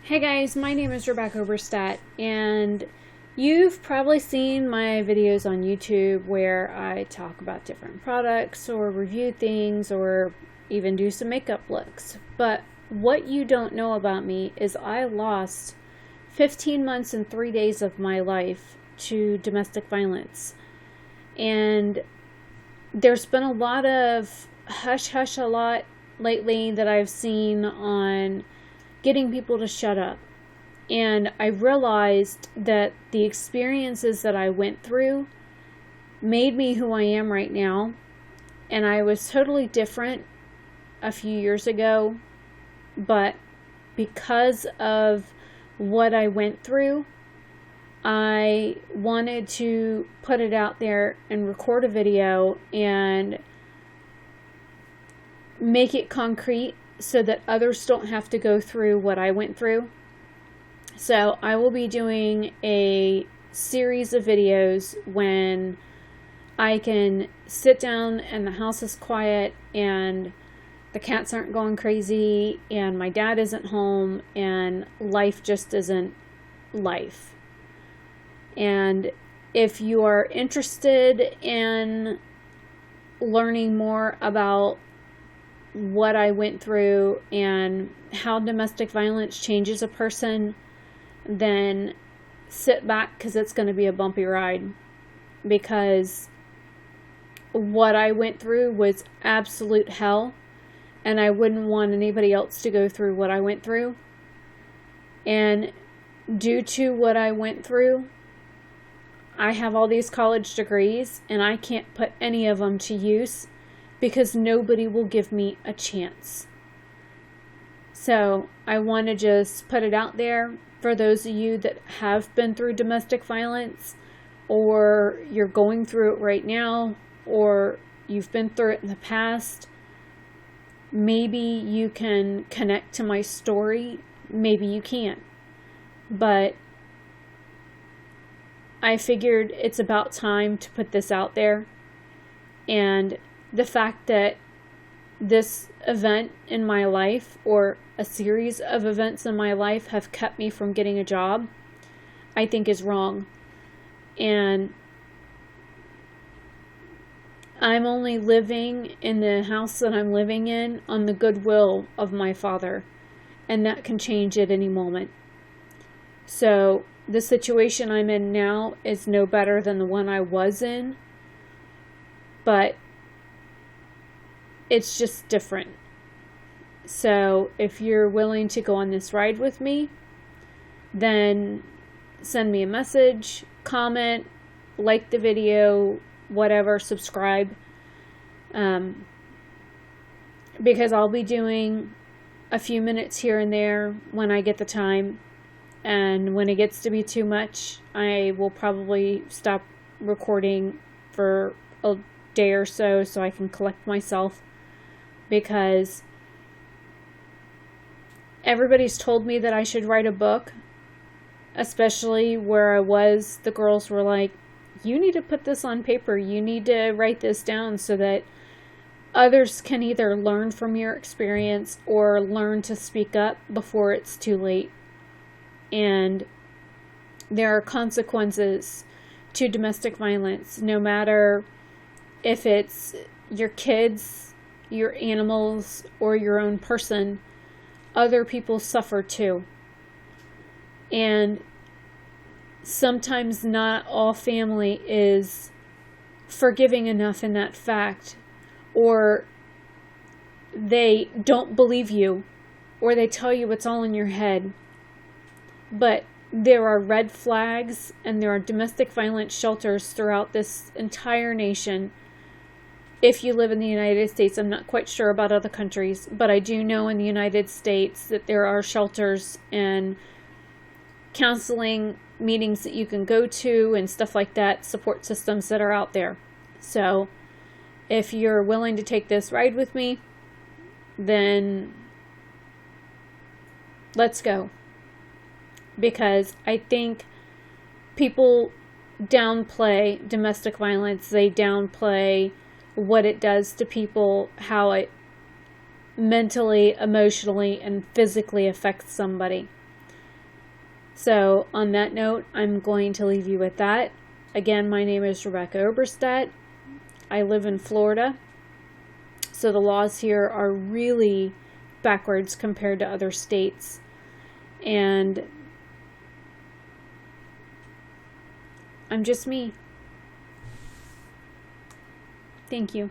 Hey guys, my name is Rebecca Oberstadt, and you've probably seen my videos on YouTube where I talk about different products or review things or even do some makeup looks. But what you don't know about me is I lost 15 months and 3 days of my life to domestic violence. And there's been a lot of hush-hush a lot lately that I've seen on getting people to shut up. And I realized that the experiences that I went through made me who I am right now. And I was totally different a few years ago, but because of what I went through, I wanted to put it out there and record a video and make it concrete so that others don't have to go through what I went through. So I will be doing a series of videos when I can sit down and the house is quiet and the cats aren't going crazy and my dad isn't home and life just isn't life. And if you are interested in learning more about what I went through and how domestic violence changes a person, then sit back, because it's going to be a bumpy ride, because what I went through was absolute hell, and I wouldn't want anybody else to go through what I went through. And due to what I went through, I have all these college degrees and I can't put any of them to use because nobody will give me a chance. So I want to just put it out there for those of you that have been through domestic violence, or you're going through it right now, or you've been through it in the past. Maybe you can connect to my story, maybe you can't. But I figured it's about time to put this out there. And the fact that this event in my life, or a series of events in my life, have kept me from getting a job, I think is wrong. And I'm only living in the house that I'm living in on the goodwill of my father, and that can change at any moment. So the situation I'm in now is no better than the one I was in, but it's just different. So if you're willing to go on this ride with me, then send me a message, comment, like the video, whatever, subscribe, because I'll be doing a few minutes here and there when I get the time, and when it gets to be too much, I will probably stop recording for a day or so I can collect myself. Because everybody's told me that I should write a book, especially where I was. The girls were like, you need to put this on paper. You need to write this down so that others can either learn from your experience or learn to speak up before it's too late. And there are consequences to domestic violence, no matter if it's your kids, your animals, or your own person. Other people suffer too. And sometimes not all family is forgiving enough in that fact, or they don't believe you, or they tell you it's all in your head. But there are red flags, and there are domestic violence shelters throughout this entire nation. If you live in the United States, I'm not quite sure about other countries, but I do know in the United States that there are shelters and counseling meetings that you can go to and stuff like that, support systems that are out there. So if you're willing to take this ride with me, then let's go. Because I think people downplay domestic violence. They downplay what it does to people, how it mentally, emotionally, and physically affects somebody. So on that note, I'm going to leave you with that. Again, my name is Rebecca Oberstadt. I live in Florida. So the laws here are really backwards compared to other states. And I'm just me. Thank you.